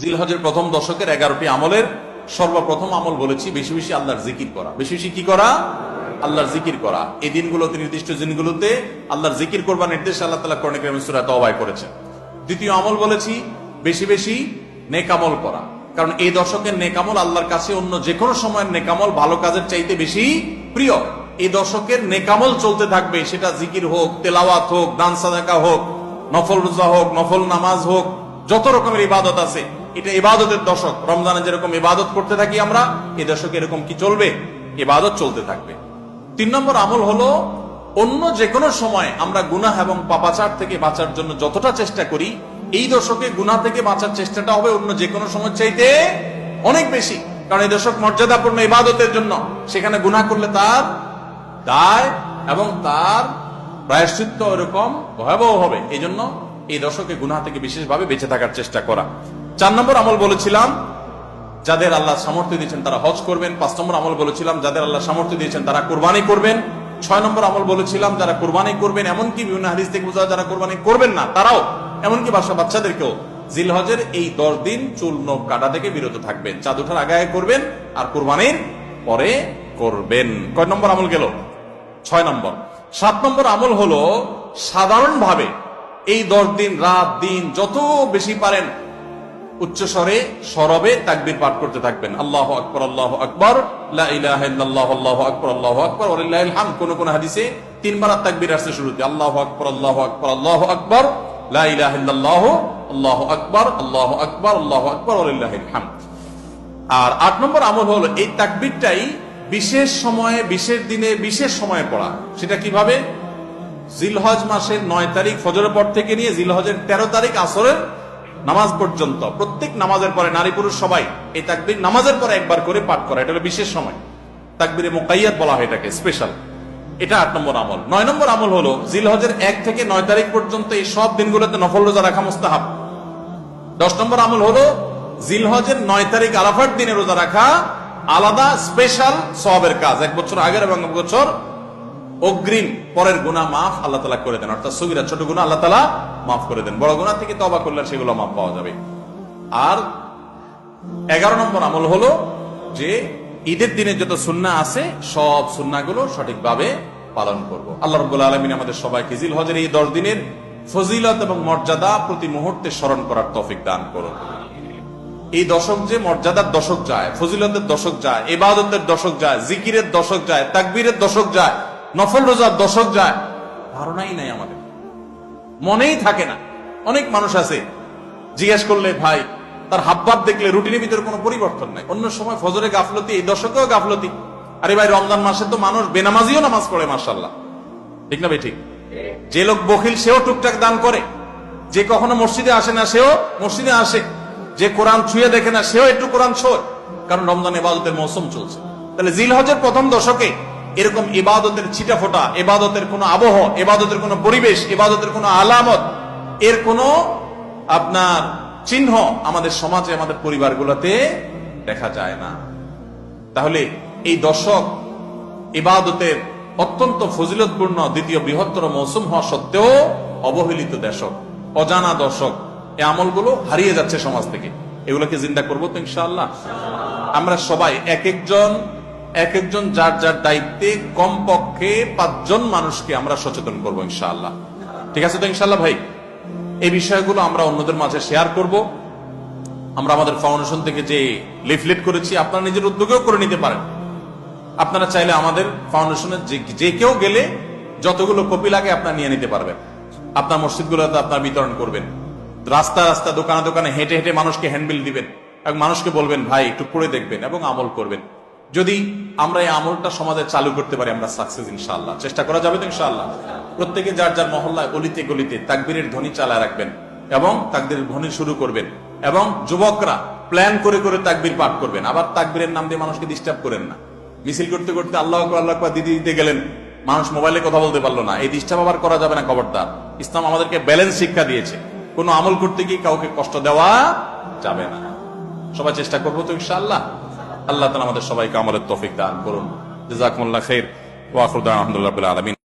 জিলহজের প্রথম দশকের 11টি আমলের সর্বপ্রথম আমল বলেছি বেশি বেশি আল্লাহর জিকির করা। বেশি বেশি কি করা? আল্লাহর জিকির করা। এই দিনগুলোতে, নির্দিষ্ট দিনগুলোতে আল্লাহর জিকির করবার নির্দেশ আল্লাহ তাআলা কোরআনে কারীমে সূরা তাওবায় করেছেন। দ্বিতীয় আমল বলেছি বেশি বেশি নেক আমল করা, কারণ এই দশকের নেক আমল আল্লাহর কাছে অন্য যে কোনো সময়ের নেক আমল ভালো কাজের চাইতে বেশি প্রিয়। এই দশকের নেক আমল চলতে থাকবে, সেটা জিকির হোক, তেলাওয়াত হোক, দান সাদাকা হোক, নফল রোজা হোক, নফল নামাজ হোক, যত রকমের ইবাদত আছে। এটা ইবাদতের দশক। রমজানে যেরকম ইবাদত করতে থাকি আমরা, এই দশকে এরকম কি চলবে? ইবাদত চলতে থাকবে। 3 নম্বর আমল হলো অন্য যে কোনো সময় আমরা গুনাহ এবং পাপাচার থেকে বাঁচার জন্য যতটা চেষ্টা করি, এই দশকে গুনাহ থেকে বাঁচার চেষ্টাটা হবে অন্য যে কোনো সময় চাইতে অনেক বেশি। কারণ এই দশক মর্যাদাপূর্ণ ইবাদতের জন্য, সেখানে গুনাহ করলে তার দায় এবং তার প্রায়শ্চিত্ত এরকম ভয়াবহ হবে। এই জন্য এই দশকে গুনাহ থেকে বিশেষভাবে বেঁচে থাকার চেষ্টা করা। 4 নম্বর আমল বলেছিলাম যাদের আল্লাহ সামর্থ্য দিয়েছেন তারা হজ করবেন। 5 নম্বর আমল বলেছিলাম যাদের আল্লাহ সামর্থ্য দিয়েছেন তারা কুরবানি করবেন। 6 নম্বর আমল বলেছিলাম যারা কুরবানি করবেন, এমনকি বিভিন্ন হাদিস থেকে বোঝা যারা কুরবানি করবেন না তারাও, এমনকি বাচ্চাদেরকেও জিলহজের এই 10 দিন চুল নখ কাটা থেকে বিরত থাকবেন। চাঁদ ওঠার আগে করবেন আর কুরবানির পরে করবেন। কয় নম্বর আমল গেল? 6 নম্বর। 7 নম্বর আমল হলো সাধারণভাবে এই 10 দিন রাত দিন যত বেশি পারেন উচ্চ স্বরে সরবে তাকবীর পাঠ করতে থাকবেন। আল্লাহু আকবার, আল্লাহু আকবার, লা ইলাহা ইল্লাল্লাহ, আল্লাহু আকবার, আল্লাহু আকবার, ওয়া লিল্লাহিল হামদ। কোন হাদিসে 3 বার তাকবীর আসছে শুরুতে, আল্লাহু আকবার, আল্লাহু আকবার, আল্লাহু আকবার, লা ইলাহা ইল্লাল্লাহ, আল্লাহু আকবার, আল্লাহু আকবার, আল্লাহু আকবার, ওয়া লিল্লাহিল হামদ। আর 8 নম্বর আমল হলো এই তাকবীরটাই বিশেষ সময়ে, বিশেষ দিনে, বিশেষ সময়ে পড়া। সেটা কিভাবে? জিলহজ মাসের 9 তারিখ ফজরের পর থেকে নিয়ে জিলহজের 13 তারিখ আসরের নামাজ পর্যন্ত প্রত্যেক নামাজের পরে নারী পুরুষ সবাই এই তাকবীর নামাজের পরে একবার করে পাঠ করা। এটা হলো বিশেষ সময়, তাকবীরে মুকাইয়াদ বলা হয় এটাকে, স্পেশাল। এটা 8 নম্বর আমল। 9 নম্বর আমল হলো জিলহজের 1 থেকে 9 তারিখ পর্যন্ত এই সব দিনগুলোতে নফল রোজা রাখা মুস্তাহাব। 10 নম্বর আমল হলো জিলহজের 9 তারিখ আরাফার দিনে রোজা রাখা আলাদা স্পেশাল সওয়াবের কাজ। 1 বছর আগের এবং 1 বছর অগ্রিম পরের গুনাহ মাফ আল্লাহ তাআলা করে দেন। অর্থাৎ সগীরা ছোট গুনাহ আল্লাহ তাআলা মাফ করে দেন, বড় গুনাহ থেকে তওবা করলে সেগুলো মাফ পাওয়া যাবে। আর 11 নম্বর আমল হলো যে ঈদের দিনে যত সুন্নাহ আছে সব সুন্নাহগুলো সঠিকভাবে পালন করব। আল্লাহ রাব্বুল আলামিন আমাদের সবাইকে জিলহজের এই 10 দিনের ফজিলত এবং মর্যাদা প্রতি মুহূর্তে স্মরণ করার তৌফিক দান করুন। এই দশক যে মর্যাদার দশক যায়, ফজিলতের দশক যায়, ইবাদতের দশক যায়, জিকিরের দশক যায়, তাকবীরের দশক যায়, নফল রোজার দশক যায়, ধারণাই নাই আমাদের, মনেই থাকে না। অনেক মানুষ আছে জিজ্ঞেস করলে ভাই তার হাবভাব দেখলে রুটিনের ভিতরে কোনো পরিবর্তন নাই। অন্য সময় ফজরে গাফলতি, এই দশকেও গাফলতি। আরে ভাই রমজান মাসে তো মানুষ বেনামাজিও নামাজ পড়ে, মাশাআল্লাহ, ঠিক না ভাই? ঠিক। যে লোক বখিল সেও টুকটাক দান করে, যে কখনো মসজিদে আসে না সেও মসজিদে আসে, যে কোরআন ছুঁয়ে দেখে না সেও একটু কোরআন ছোঁয়, কারণ রমজান ইবাদতের মৌসুম চলছে। তাহলে জিলহজের প্রথম দশকে এরকম ইবাদতের ছিটাফোঁটা, ইবাদতের কোন আবহ, ইবাদতের কোন পরিবেশ, ইবাদতের কোন আলামত, এর কোন আপনার চিহ্ন আমাদের সমাজে, আমাদের পরিবারগুলোতে দেখা যায় না। তাহলে এই দশক ইবাদতের অত্যন্ত ফজিলতপূর্ণ দ্বিতীয় বৃহত্তর মৌসুম হওয়া সত্ত্বেও অবহেলিত দশক, অজানা দশক। এই আমলগুলো হারিয়ে যাচ্ছে সমাজ থেকে। এগুলোকে জিন্দা করবো তো ইনশাআল্লাহ। আমরা সবাই এক একজন যার যার দায়িত্বে কমপক্ষে 5 জন মানুষকে আমরা সচেতন করবো ইনশাআল্লাহ। ঠিক আছে তো ইনশাআল্লাহ ভাই? এই বিষয়গুলো আমরা অন্যদের মাঝে শেয়ার করব। আমরা আমাদের ফাউন্ডেশন থেকে যে লিফলেট করেছি আপনারা নিজের উদ্যোগেও করে নিতে পারেন। আপনারা চাইলে আমাদের ফাউন্ডেশনের যে কেউ গেলে যতগুলো কপি লাগে আপনারা নিয়ে নিতে পারবেন। আপনার মসজিদগুলোতে আপনারা বিতরণ করবেন, রাস্তা রাস্তা দোকানে দোকানে হেঁটে হেঁটে মানুষকে হ্যান্ডবিল দিবেন এবং মানুষকে বলবেন ভাই একটু পড়ে দেখবেন এবং আমল করবেন। যদি আমরা এই আমলটা সমাজে চালু করতে পারি আমরা সাকসেস ইনশাআল্লাহ। চেষ্টা করা যাবে তো ইনশাআল্লাহ। প্রত্যেকে যার যার মহল্লায় অলিতে গলিতে তাকবীরের ধ্বনি চালায় রাখবেন এবং তাকবীরের ধ্বনি শুরু করবেন, এবং যুবকরা প্ল্যান করে করে তাকবীর পাঠ করবেন। আবার তাকবীরের নাম দিয়ে মানুষকে ডিস্টার্ব করেন না। মিছিল করতে করতে আল্লাহু আকবার, আল্লাহু আকবার দিতে গেলেন, মানুষ মোবাইলে কথা বলতে পারলো না, এই ডিস্টার্ব আবার করা যাবে না, খবরদার। ইসলাম আমাদেরকে ব্যালেন্স শিক্ষা দিয়েছে, কোনো আমল করতে গিয়ে কাউকে কষ্ট দেওয়া যাবে না। সবাই চেষ্টা করবো তো ইনশাআল্লাহ। আল্লাহ তাআলা আমাদের সবাইকে আমলের তৌফিক দান করুন। জাযাকুমুল্লাহ খাইর ওয়া আখিরু দাওয়ানা আলহামদুলিল্লাহি রাব্বিল আলামিন।